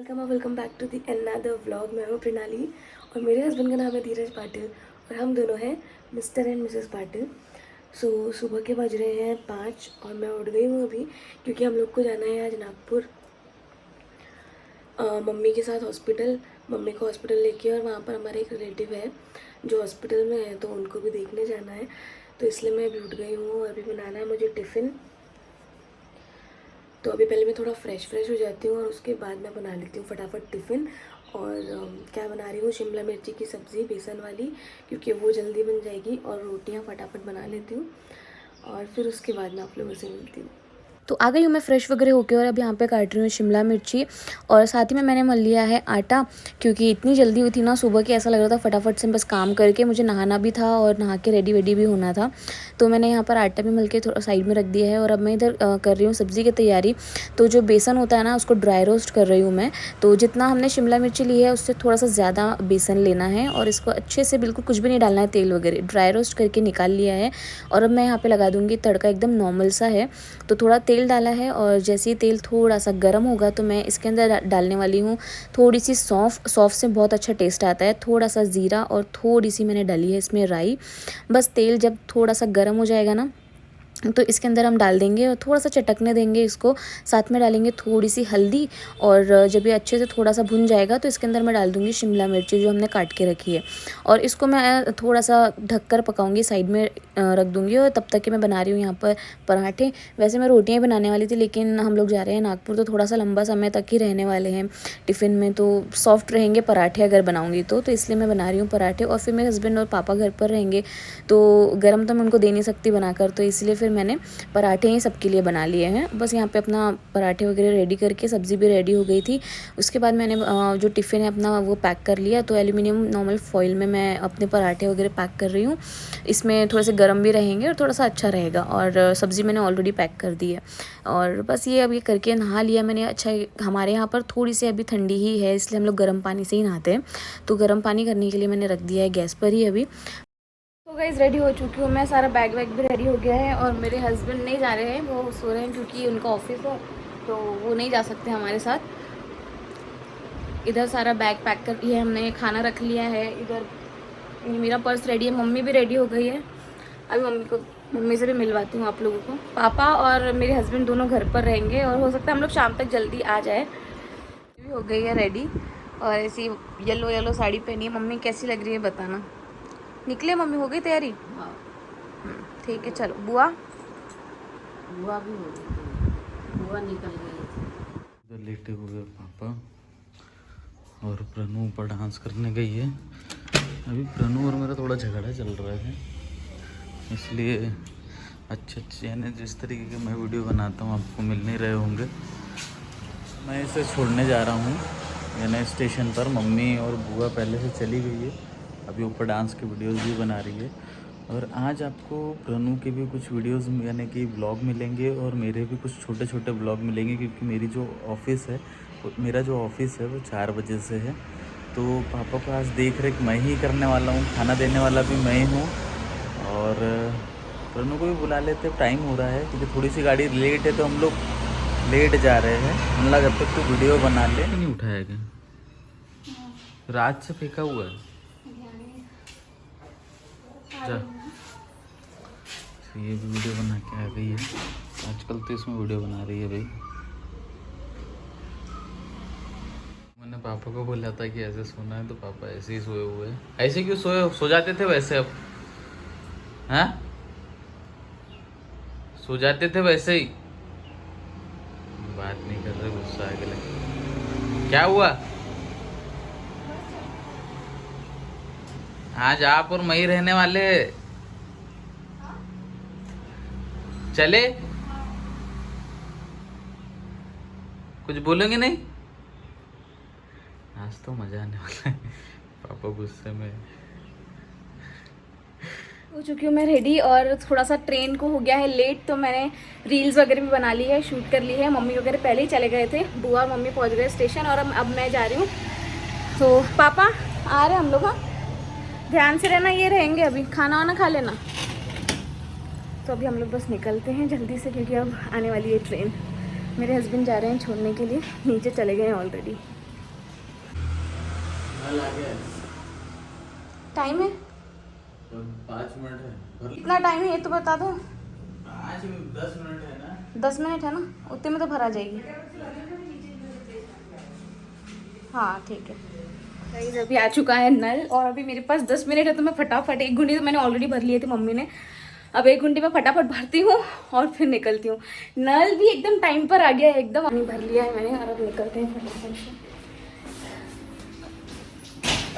Welcome back to the another vlog. मैं हूँ प्रणाली और मेरे हस्बैंड का नाम है धीरज पाटिल और हम दोनों हैं मिस्टर एंड मिसेस पाटिल। सुबह के बज रहे हैं 5 और मैं उठ गई हूँ अभी, क्योंकि हम लोग को जाना है आज नागपुर मम्मी के साथ हॉस्पिटल। मम्मी को हॉस्पिटल लेके, और वहाँ पर हमारे एक रिलेटिव है जो हॉस्पिटल में है, तो उनको भी देखने जाना है। तो इसलिए मैं अभी उठ गई हूँ और अभी बनाना है मुझे टिफ़िन। तो अभी पहले मैं थोड़ा फ्रेश हो जाती हूँ और उसके बाद मैं बना लेती हूँ फटाफट टिफ़िन। और क्या बना रही हूँ, शिमला मिर्ची की सब्ज़ी बेसन वाली, क्योंकि वो जल्दी बन जाएगी, और रोटियाँ फटाफट बना लेती हूँ और फिर उसके बाद मैं आप लोगों से मिलती हूँ। तो आ गई हूँ मैं फ्रेश वगैरह होकर, और अब यहाँ पे काट रही हूँ शिमला मिर्ची, और साथ ही में मैंने मल लिया है आटा, क्योंकि इतनी जल्दी हुई थी ना सुबह की, ऐसा लग रहा था फटाफट से बस काम करके मुझे नहाना भी था और नहा के रेडी वेडी भी होना था। तो मैंने यहाँ पर आटा भी मल के थोड़ा साइड में रख दिया है, और अब मैं इधर कर रही हूँ सब्ज़ी की तैयारी। तो जो बेसन होता है ना, उसको ड्राई रोस्ट कर रही हूँ मैं। तो जितना हमने शिमला मिर्ची ली है उससे थोड़ा सा ज़्यादा बेसन लेना है, और इसको अच्छे से बिल्कुल कुछ भी नहीं डालना है, तेल वगैरह ड्राई रोस्ट करके निकाल लिया है। और अब मैं यहाँ पर लगा दूँगी तड़का, एकदम नॉर्मल सा है। तो थोड़ा तेल डाला है, और जैसे ही तेल थोड़ा सा गर्म होगा तो मैं इसके अंदर डालने वाली हूँ थोड़ी सी सौंफ से बहुत अच्छा टेस्ट आता है, थोड़ा सा ज़ीरा, और थोड़ी सी मैंने डाली है इसमें राई। बस तेल जब थोड़ा सा गर्म हो जाएगा ना, तो इसके अंदर हम डाल देंगे और थोड़ा सा चटकने देंगे इसको। साथ में डालेंगे थोड़ी सी हल्दी, और जब ये अच्छे से थोड़ा सा भुन जाएगा तो इसके अंदर मैं डाल दूँगी शिमला मिर्ची जो हमने काट के रखी है, और इसको मैं थोड़ा सा ढककर पकाऊंगी, साइड में रख दूँगी। और तब तक कि मैं बना रही हूँ यहाँ पर पराठे। वैसे मैं रोटियाँ ही बनाने वाली थी, लेकिन हम लोग जा रहे हैं नागपुर, तो थोड़ा सा लंबा समय तक ही रहने वाले हैं टिफ़िन में, तो सॉफ्ट रहेंगे पराठे अगर बनाऊँगी तो इसलिए मैं बना रही हूँ पराठे। और फिर मेरे हस्बैंड और पापा घर पर रहेंगे, तो गर्म तो मैं उनको दे नहीं सकती बनाकर, तो इसलिए फिर मैंने पराठे ही सबके लिए बना लिए हैं। बस यहाँ पे अपना पराठे वगैरह रेडी करके सब्ज़ी भी रेडी हो गई थी। उसके बाद मैंने जो टिफ़िन है अपना वो पैक कर लिया। तो एल्यूमिनियम नॉर्मल फॉइल में मैं अपने पराठे वगैरह पैक कर रही हूँ। इसमें थोड़े से गर्म भी रहेंगे और थोड़ा सा अच्छा रहेगा, और सब्ज़ी मैंने ऑलरेडी पैक कर दी है। और बस ये अभी करके नहा लिया मैंने। अच्छा, हमारे यहाँ पर थोड़ी सी अभी ठंडी ही है, इसलिए हम लोग गर्म पानी से ही नहाते हैं। तो गर्म पानी करने के लिए मैंने रख दिया है गैस पर ही अभी। तो गाइस रेडी हो चुकी हूँ मैं, सारा बैग वैग भी रेडी हो गया है, और मेरे हस्बैंड नहीं जा रहे हैं, वो सो रहे हैं क्योंकि उनका ऑफिस है, तो वो नहीं जा सकते हमारे साथ। इधर सारा बैग पैक कर लिया है हमने, खाना रख लिया है इधर, मेरा पर्स रेडी है, मम्मी भी रेडी हो गई है। अभी मम्मी से भी मिलवाती हूँ आप लोगों को। पापा और मेरे हस्बैंड दोनों घर पर रहेंगे, और हो सकता है हम लोग शाम तक जल्दी आ जाए। भी हो गई है रेडी, और ऐसी येलो साड़ी पहनी है। मम्मी कैसी लग रही है बताना। निकले मम्मी, हो गई तैयारी? हाँ, ठीक है, चलो। बुआ बुआ भी हो गई, बुआ निकल गई। इधर लेटे हुए पापा, और प्रनु ऊपर डांस करने गई है। अभी प्रनु और मेरा थोड़ा झगड़ा चल रहा है, इसलिए अच्छे यानी जिस तरीके के मैं वीडियो बनाता हूँ आपको मिल नहीं रहे होंगे। मैं इसे छोड़ने जा रहा हूँ यानी स्टेशन पर। मम्मी और बुआ पहले से चली गई है, अभी ऊपर डांस के वीडियोस भी बना रही है। और आज आपको प्रनु के भी कुछ वीडियोस यानी कि ब्लॉग मिलेंगे, और मेरे भी कुछ छोटे छोटे ब्लॉग मिलेंगे, क्योंकि मेरा जो ऑफिस है वो 4 बजे से है। तो पापा को आज देख रेख मैं ही करने वाला हूँ, खाना देने वाला भी मैं ही हूँ। और प्रनु को भी बुला लेते, टाइम हो रहा है, क्योंकि थोड़ी सी गाड़ी लेट है तो हम लोग लेट जा रहे हैं। मतलब जब तक तो वीडियो बना ले। नहीं उठाया क्या? रात से फेंका हुआ है। जा, ये भी वीडियो बना के आ गई है। आजकल तो इसमें वीडियो बना रही है भाई। मैंने पापा को बोला था कि ऐसे सोना है, तो पापा ऐसे ही सोए हुए हैं। ऐसे क्यों सो जाते थे वैसे, अब हैं? सो जाते थे वैसे ही, बात नहीं कर रहे, गुस्सा आ गया। क्या हुआ? आज आप और मैं ही रहने वाले, चले? कुछ बोलोगे नहीं? आज तो मजा आने वाला है। पापा गुस्से में। हो चुकी हूँ मैं रेडी, और थोड़ा सा ट्रेन को हो गया है लेट, तो मैंने रील्स वगैरह भी बना ली है, शूट कर ली है। मम्मी वगैरह पहले ही चले गए थे, बुआ और मम्मी पहुँच गए स्टेशन, और अब मैं जा रही हूँ। तो पापा आ रहे हैं हम लोग, हाँ ध्यान से रहना, ये रहेंगे अभी, खाना वाना खा लेना। तो अभी हम लोग बस निकलते हैं जल्दी से, क्योंकि अब आने वाली है ट्रेन। मेरे हस्बैंड जा रहे हैं छोड़ने के लिए, नीचे चले गए हैं ऑलरेडी। नल आ गया है। टाइम है 5 मिनट है। कितना टाइम है ये तो बता दो। 10 मिनट है ना। 10 मिनट है ना, उतने में तो भरा जाएगी। हाँ ठीक है। गाइस अभी आ चुका है नल और अभी मेरे पास 10 मिनट है तो मैं फटाफट, 1 घंटे तो मैंने ऑलरेडी भर लिए थे मम्मी ने, अब 1 घंटे में फटाफट भरती हूँ और फिर निकलती हूँ। नल भी एकदम टाइम पर आ गया है, एकदम पानी भर लिया है मैंने और अब निकलते हैं फटाफट से।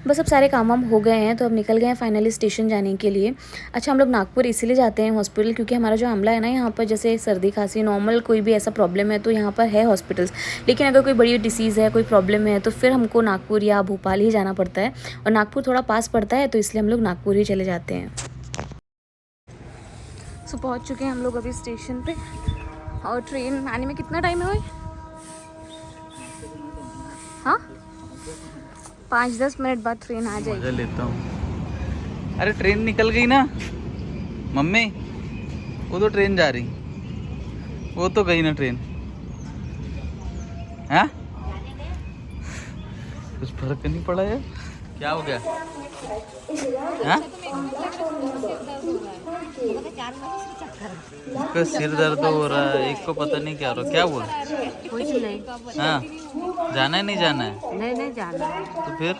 बस अब सारे काम वाम हो गए हैं तो अब निकल गए हैं फाइनली स्टेशन जाने के लिए। अच्छा हम लोग नागपुर इसीलिए जाते हैं हॉस्पिटल क्योंकि हमारा जो आमला है ना, यहाँ पर जैसे सर्दी खांसी नॉर्मल कोई भी ऐसा प्रॉब्लम है तो यहाँ पर है हॉस्पिटल्स, लेकिन अगर कोई बड़ी डिसीज़ है, कोई प्रॉब्लम है तो फिर हमको नागपुर या भोपाल ही जाना पड़ता है और नागपुर थोड़ा पास पड़ता है तो इसलिए हम लोग नागपुर ही चले जाते हैं। सो पहुँच चुके हैं हम लोग अभी स्टेशन पे और ट्रेन आने में कितना टाइम है भाई? हाँ 5-10 मिनट बाद ट्रेन आ जाएगी। मजा लेता हूँ। अरे ट्रेन निकल गई ना मम्मी, वो तो ट्रेन जा रही, वो तो गई ना ट्रेन। हाँ कुछ फर्क नहीं पड़ा यार, क्या हो गया? हाँ इसका सिर दर्द हो रहा है, एक को पता नहीं क्या हो रहा, क्या हुआ? कुछ नहीं। हाँ जाना है नहीं जाना है? नहीं जाना है। तो फिर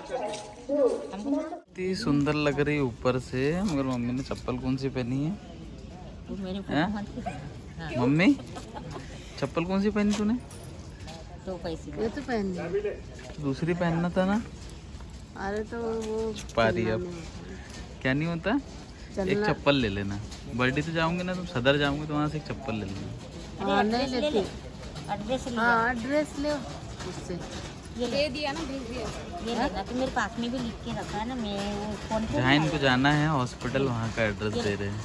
इतनी सुंदर लग रही ऊपर से, मगर मम्मी ने चप्पल कौन सी पहनी है? हैं? मम्मी चप्पल कौन सी पहनी तूने? तो पैसे ये तो पहन लिया। दूसरी पहनना था ना। अरे तो वो पा रही है अब, क्या नहीं होता, एक चप्पल ले लेना। बर्थडे तो जाऊंगे ना, तुम सदर जाऊंगे तो वहाँ से एक चप्पल ले लेना। हाँ नहीं लेती, एड्रेस ले उससे। ये दे दिया ना, भेज दिया। ये लेना तो मेरे पास में भी लिख के रखा है ना, मैं वो फोन पे जहाँ इनको जाना है हॉस्पिटल, वहाँ का एड्रेस दे रहे हैं।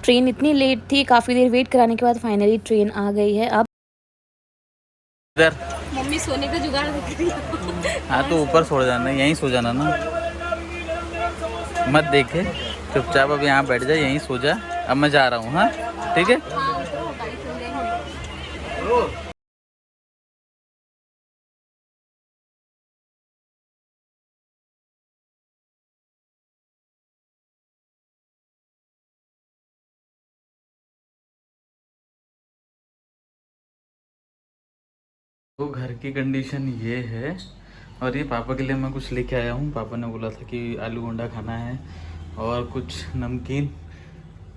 ट्रेन इतनी लेट थी, काफ़ी देर वेट कराने के बाद फाइनली ट्रेन आ गई है। अब इधर मम्मी सोने का जुगाड़ देख रही है। हाँ तो ऊपर सो जाना, यहीं सो जाना ना, मत देखे, चुपचाप अब यहाँ बैठ जा, यहीं सो जा। अब मैं जा रहा हूँ। हाँ ठीक है। तो घर की कंडीशन ये है, और ये पापा के लिए मैं कुछ लेके आया हूँ। पापा ने बोला था कि आलू गोंडा खाना है और कुछ नमकीन,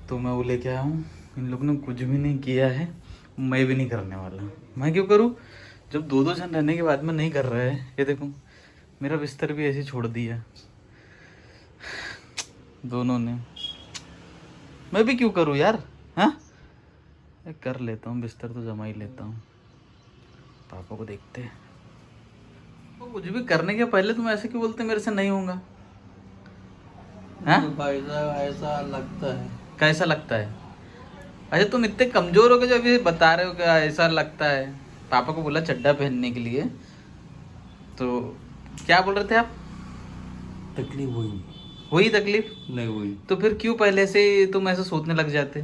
तो मैं वो लेके आया हूँ। इन लोगों ने कुछ भी नहीं किया है, मैं भी नहीं करने वाला। मैं क्यों करूँ जब 2-2 जन रहने के बाद में नहीं कर रहा है। ये देखो मेरा बिस्तर भी ऐसे छोड़ दिया दोनों ने, मैं भी क्यों करूँ यार। हाँ कर लेता हूँ, बिस्तर तो जमा ही लेता हूँ। पापा को देखते हैं, वो कुछ भी करने के पहले तुम ऐसे क्यों बोलते मेरे से नहीं होगा? हाँ ऐसा लगता है। कैसा लगता है? अच्छा तुम इतने कमजोर हो गए जो अभी बता रहे हो कि ऐसा लगता है। पापा को बोला चड्डा पहनने के लिए, तो क्या बोल रहे थे आप? तकलीफ हुई तकलीफ नहीं हुई तो फिर क्यों पहले से तुम ऐसे सोचने लग जाते?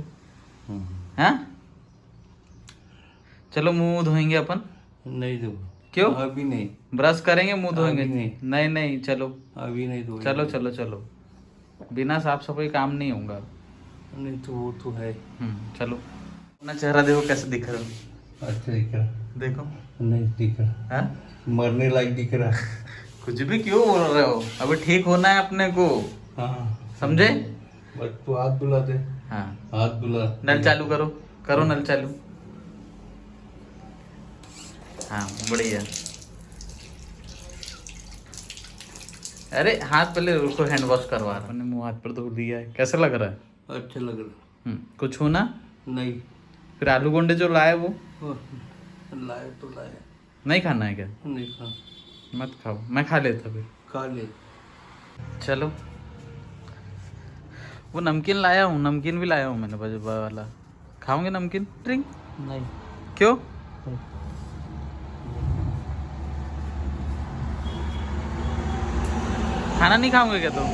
हाँ चलो मुंह धोएंगे अपन। नहीं दो। क्यों? अभी नहीं। ब्रश करेंगे, मुंह धोएंगे? अभी नहीं। नहीं नहीं चलो अभी नहीं दो। चलो चलो चलो, बिना साफ सफाई काम नहीं होगा। नहीं तो वो तो है। चलो अपना चेहरा देखो कैसे दिख रहा है। अच्छा दिख रहा, देखो नहीं दिख रहा, हाँ? मरने लायक दिख रहा। कुछ भी क्यों बोल रहे हो, अभी ठीक होना है अपने को, हाँ समझे? बस तू हाथ धुला दे। हाँ हाथ धुला। नल चालू करो, करो नल चालू। हाँ बढ़िया। अरे हाथ पहले रुको, हैंड वॉश करवा रहा हूँ। मुंह हाथ पर धो दिया है, कैसा लग रहा है? अच्छा लग रहा। कुछ हो ना? नहीं। फिर आलू गोंडे जो लाए वो लाए तो लाए। नहीं खाना है क्या? नहीं खा। मत खाओ, मैं खा लेता फिर। खा ले। चलो वो नमकीन लाया हूँ, नमकीन भी लाया हूँ मैंने बजबा वाला। खाओगे नमकीन? ड्रिंक नहीं। क्यों? खाना नहीं खाओगे क्या तुम?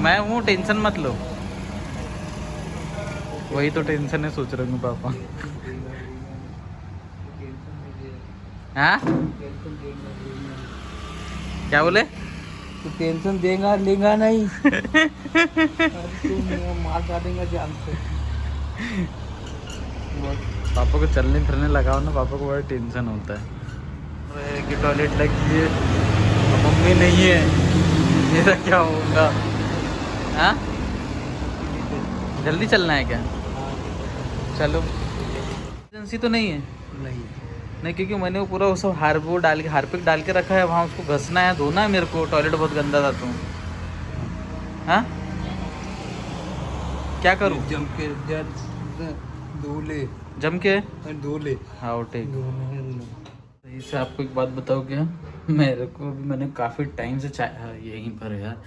मैं हूँ, टेंशन मत लो। वही तो टेंशन है, सोच रहे हूँ पापा। हाँ क्या बोले? तो टेंशन देगा लेगा नहीं। तुम मार डालेगा जान से। पापा को चलने फिरने लगाओ ना, पापा को बड़ा टेंशन होता है। अरे कि टॉयलेट लगी है, मम्मी नहीं है, मेरा क्या होगा? हाँ जल्दी चलना है क्या? चलो। एजेंसी तो नहीं है? नहीं क्योंकि मैंने वो पूरा वो सब हार्पिक डाल के रखा है, वहाँ उसको घसना है, धोना है मेरे को। टॉयलेट बहुत गंदा था। तो हाँ क्या करूँ? जम के धो ले। हाँ वो ठीक। सही से आपको एक बात बताओ क्या, मेरे को भी मैंने काफ़ी टाइम से चाय, हाँ, यहीं पर यार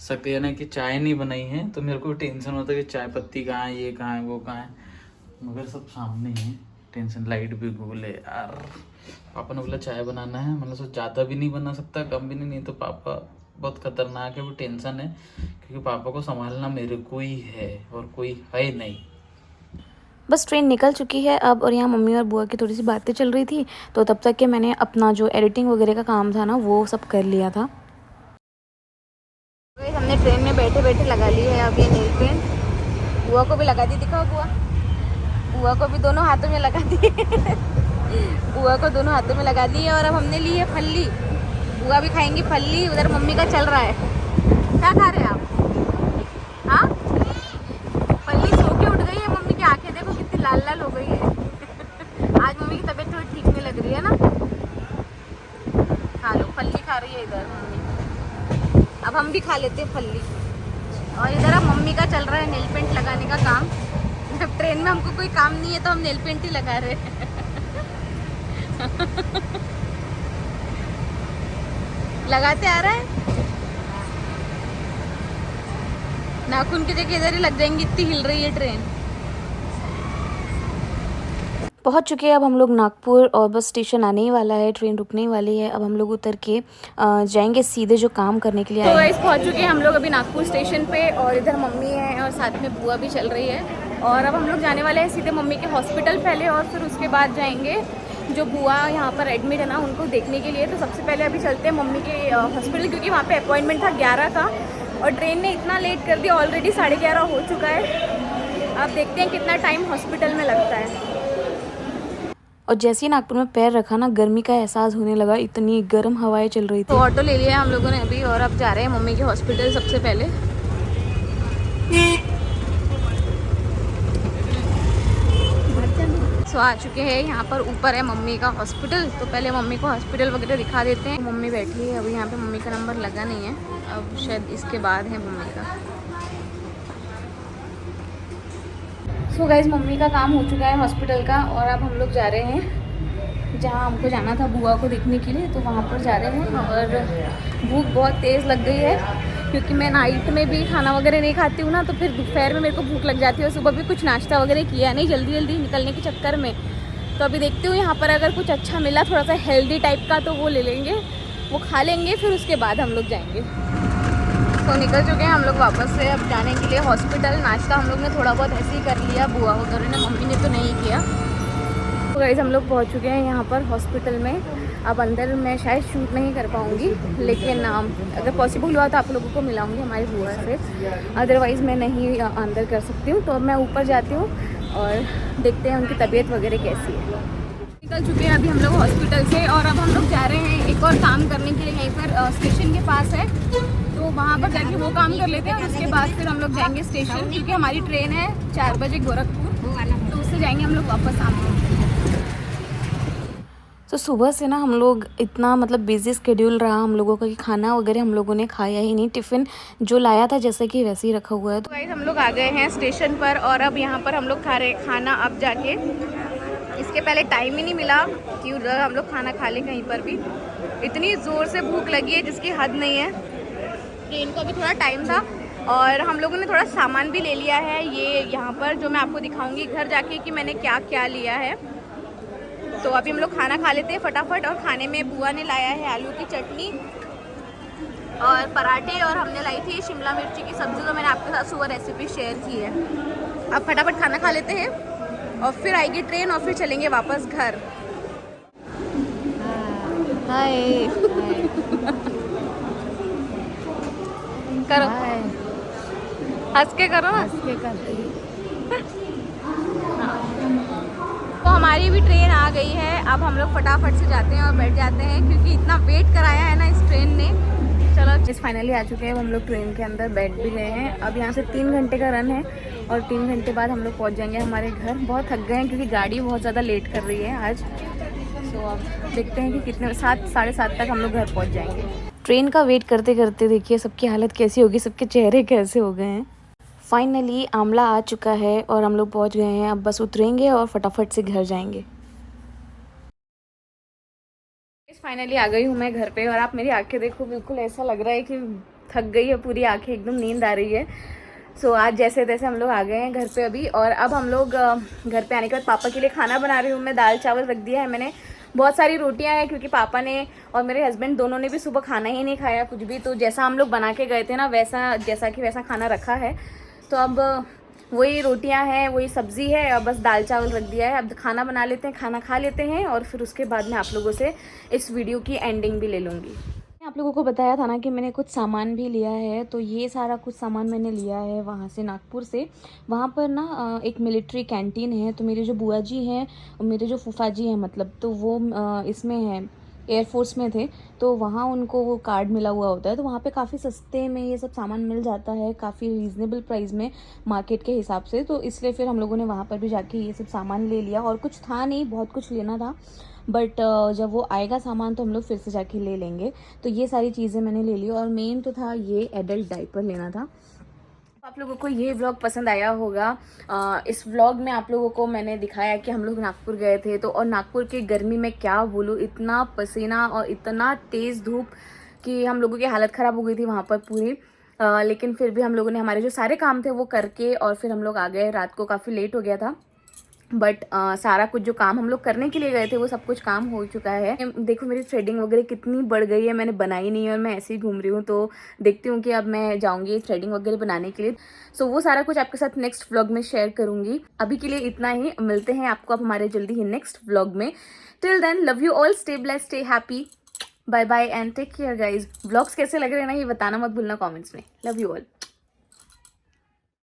सकते हैं ना कि चाय नहीं बनाई है, तो मेरे को टेंशन होता है कि चाय पत्ती कहाँ है, ये कहाँ है, वो कहाँ है, मगर सब सामने ही है। टेंशन। लाइट भी गोले यार। पापा ने बोला चाय बनाना है, मैंने सोचा ज़्यादा भी नहीं बना सकता, कम भी नहीं तो पापा बहुत खतरनाक है, वो टेंशन है क्योंकि पापा को संभालना मेरे को ही है और कोई है नहीं। बस ट्रेन निकल चुकी है अब, और यहाँ मम्मी और बुआ की थोड़ी सी बातें चल रही थी, तो तब तक के मैंने अपना जो एडिटिंग वगैरह का काम था ना वो सब कर लिया था। हमने ट्रेन में बैठे बैठे लगा ली है अब ये नेल पेंट। बुआ को भी लगा दी, दिखाओ बुआ। बुआ को भी दोनों हाथों में लगा दी। बुआ को दोनों हाथों में लगा दी है। और अब हमने ली है फल्ली। बुआ भी खाएंगी फल्ली। उधर मम्मी का चल रहा है। क्या खा रहे हैं आप? हाँ फल्ली सो के उठ गई है। मम्मी की आंखें देखो कितनी लाल लाल हो गई है। आज मम्मी की तबीयत थोड़ी ठीक नहीं लग रही है ना। खा लो, फल्ली खा रही है इधर मम्मी। अब हम भी खा लेते हैं फल्ली। और इधर अब मम्मी का चल रहा है नेल पेंट लगाने का काम। अब ट्रेन में हमको कोई काम नहीं है तो हम नेल पेंट ही लगा रहे हैं। लगाते आ रहा है। नाखून की जगह इधर ही लग जाएंगी, इतनी हिल रही है ट्रेन। पहुंच चुके हैं अब हम लोग नागपुर, और बस स्टेशन आने ही वाला है, ट्रेन रुकने ही वाली है। अब हम लोग उतर के जाएंगे सीधे जो काम करने के लिए आए। तो गाइस पहुंच चुके हैं हम लोग अभी नागपुर स्टेशन पे, और इधर मम्मी है और साथ में बुआ भी चल रही है। और अब हम लोग जाने वाले हैं सीधे मम्मी के हॉस्पिटल पहले, और फिर उसके बाद जाएंगे जो बुआ यहाँ पर एडमिट है ना उनको देखने के लिए। तो सबसे पहले अभी चलते हैं मम्मी के हॉस्पिटल, क्योंकि वहाँ पे अपॉइंटमेंट था 11 का, और ट्रेन ने इतना लेट कर दिया, ऑलरेडी 11:30 हो चुका है। अब देखते हैं कितना टाइम हॉस्पिटल में लगता है। और जैसे ही नागपुर में पैर रखा ना, गर्मी का एहसास होने लगा, इतनी गर्म हवाएं चल रही थी। तो ऑटो ले लिया हम लोगों ने अभी, और अब जा रहे हैं मम्मी के हॉस्पिटल सबसे पहले। सो आ चुके हैं, यहाँ पर ऊपर है मम्मी का हॉस्पिटल। तो पहले मम्मी को हॉस्पिटल वगैरह दिखा देते हैं। मम्मी बैठी है अभी यहाँ पे, मम्मी का नंबर लगा नहीं है, अब शायद इसके बाद है मम्मी का। सो गाइस मम्मी का काम हो चुका है हॉस्पिटल का, और अब हम लोग जा रहे हैं जहाँ हमको जाना था बुआ को देखने के लिए, तो वहाँ पर जा रहे हैं। और भूख बहुत तेज़ लग गई है, क्योंकि मैं नाइट में भी खाना वगैरह नहीं खाती हूँ ना, तो फिर दोपहर में मेरे को भूख लग जाती है। और सुबह भी कुछ नाश्ता वगैरह किया नहीं, जल्दी जल्दी निकलने के चक्कर में। तो अभी देखती हूँ यहाँ पर अगर कुछ अच्छा मिला थोड़ा सा हेल्दी टाइप का, तो वो ले लेंगे, वो खा लेंगे, फिर उसके बाद हम लोग जाएंगे। तो निकल चुके हैं हम लोग वापस से अब जाने के लिए हॉस्पिटल। नाश्ता हम लोग ने थोड़ा बहुत ऐसे ही कर लिया, बुआ वगैरह ने, मम्मी ने तो नहीं किया। तो गाइस हम लोग पहुंच चुके हैं यहाँ पर हॉस्पिटल में। अब अंदर मैं शायद शूट नहीं कर पाऊँगी, लेकिन अगर पॉसिबल हुआ तो आप लोगों को मिलाऊंगी हमारी बुआ से, अदरवाइज़ मैं नहीं अंदर कर सकती हूँ। तो अब मैं ऊपर जाती हूँ और देखते हैं उनकी तबीयत वगैरह कैसी है। निकल चुके हैं अभी हम लोग हॉस्पिटल से, और अब हम लोग जा रहे हैं एक और काम करने के लिए। यहीं पर स्टेशन के पास है, तो वहाँ पर जाके वो काम कर लेते हैं, और उसके बाद फिर हम लोग जाएंगे स्टेशन, क्योंकि हमारी ट्रेन है 4 बजे गोरखपुर, तो उससे जाएंगे हम लोग वापस आम। तो सुबह से ना हम लोग इतना मतलब बिजी स्केड्यूल रहा हम लोगों का कि खाना वगैरह हम लोगों ने खाया ही नहीं। टिफ़िन जो लाया था जैसे कि वैसे ही रखा हुआ है। तो गाइस हम लोग आ गए हैं स्टेशन पर, और अब यहाँ पर हम लोग खा रहे हैं खाना। अब जाके इसके पहले टाइम ही नहीं मिला कि उधर हम लोग खाना खा लें कहीं पर भी। इतनी ज़ोर से भूख लगी है जिसकी हद नहीं है। ट्रेन को भी थोड़ा टाइम था, और हम लोगों ने थोड़ा सामान भी ले लिया है ये यहाँ पर, जो मैं आपको दिखाऊंगी घर जाके कि मैंने क्या क्या लिया है। तो अभी हम लोग खाना खा लेते हैं फटाफट। और खाने में बुआ ने लाया है आलू की चटनी और पराठे, और हमने लाई थी शिमला मिर्ची की सब्ज़ी, जो मैंने आपके साथ सुबह रेसिपी शेयर की है। अब फटाफट खाना खा लेते हैं, और फिर आएगी ट्रेन, और फिर चलेंगे वापस घर। हाय करो, हंस के करो ना। तो हमारी भी ट्रेन आ गई है। अब हम लोग फटाफट से जाते हैं और बैठ जाते हैं क्योंकि इतना वेट कराया है ना इस ट्रेन ने। चलो इस फाइनली आ चुके हैं, हम लोग ट्रेन के अंदर बैठ भी गए हैं। अब यहाँ से 3 घंटे का रन है और 3 घंटे बाद हम लोग पहुँच जाएंगे हमारे घर। बहुत थक गए हैं क्योंकि गाड़ी बहुत ज़्यादा लेट कर रही है आज। तो अब देखते हैं कि कितने 7 साढ़े 7 तक हम लोग घर पहुँच जाएंगे। ट्रेन का वेट करते करते देखिए सबकी हालत कैसी होगी, सबके चेहरे कैसे हो गए हैं। फाइनली आमला आ चुका है और हम लोग पहुँच गए हैं। अब बस उतरेंगे और फटाफट से घर जाएंगे। फाइनली आ गई हूँ मैं घर पे और आप मेरी आंखें देखो, बिल्कुल ऐसा लग रहा है कि थक गई है पूरी आंखें, एकदम नींद आ रही है। सो आज जैसे तैसे हम लोग आ गए हैं घर पे अभी। और अब हम लोग घर पे आने के बाद पापा के लिए खाना बना रही हूँ मैं। दाल चावल रख दिया है मैंने, बहुत सारी रोटियां हैं क्योंकि पापा ने और मेरे हस्बैंड दोनों ने भी सुबह खाना ही नहीं खाया कुछ भी। तो जैसा हम लोग बना के गए थे ना वैसा खाना रखा है। तो अब वही रोटियां हैं, वही सब्ज़ी है, अब बस दाल चावल रख दिया है। अब खाना बना लेते हैं, खाना खा लेते हैं और फिर उसके बाद में आप लोगों से इस वीडियो की एंडिंग भी ले लूँगी। आप लोगों को बताया था ना कि मैंने कुछ सामान भी लिया है, तो ये सारा कुछ सामान मैंने लिया है वहाँ से, नागपुर से। वहाँ पर ना एक मिलिट्री कैंटीन है। तो मेरे जो बुआ जी हैं और मेरे जो फूफा जी हैं मतलब, तो वो इसमें है, एयरफोर्स में थे। तो वहाँ उनको वो कार्ड मिला हुआ होता है। तो वहाँ पे काफ़ी सस्ते में ये सब सामान मिल जाता है, काफ़ी रीज़नेबल प्राइस में मार्केट के हिसाब से। तो इसलिए फिर हम लोगों ने वहाँ पर भी जाके ये सब सामान ले लिया। और कुछ था नहीं, बहुत कुछ लेना था, बट जब वो आएगा सामान तो हम लोग फिर से जाके ले लेंगे। तो ये सारी चीज़ें मैंने ले ली और मेन तो था ये एडल्ट डाइपर लेना था। आप लोगों को ये व्लॉग पसंद आया होगा। इस व्लॉग में आप लोगों को मैंने दिखाया कि हम लोग नागपुर गए थे। तो और नागपुर की गर्मी में क्या बोलूँ, इतना पसीना और इतना तेज़ धूप कि हम लोगों की हालत ख़राब हो गई थी वहाँ पर पूरी। लेकिन फिर भी हम लोगों ने हमारे जो सारे काम थे वो करके और फिर हम लोग आ गए। रात को काफ़ी लेट हो गया था, बट सारा कुछ जो काम हम लोग करने के लिए गए थे वो सब कुछ काम हो चुका है। देखो मेरी थ्रेडिंग वगैरह कितनी बढ़ गई है, मैंने बनाई नहीं है और मैं ऐसे ही घूम रही हूँ। तो देखती हूँ कि अब मैं जाऊँगी थ्रेडिंग वगैरह बनाने के लिए। सो वो सारा कुछ आपके साथ नेक्स्ट व्लॉग में शेयर करूँगी। अभी के लिए इतना ही, मिलते हैं आपको अब हमारे जल्दी ही नेक्स्ट व्लॉग में। Till then love you all, stay blessed, stay happy, bye bye and take care guys. Vlogs कैसे लग रहे हैं ना ये बताना मत भूलना कॉमेंट्स में। Love you all.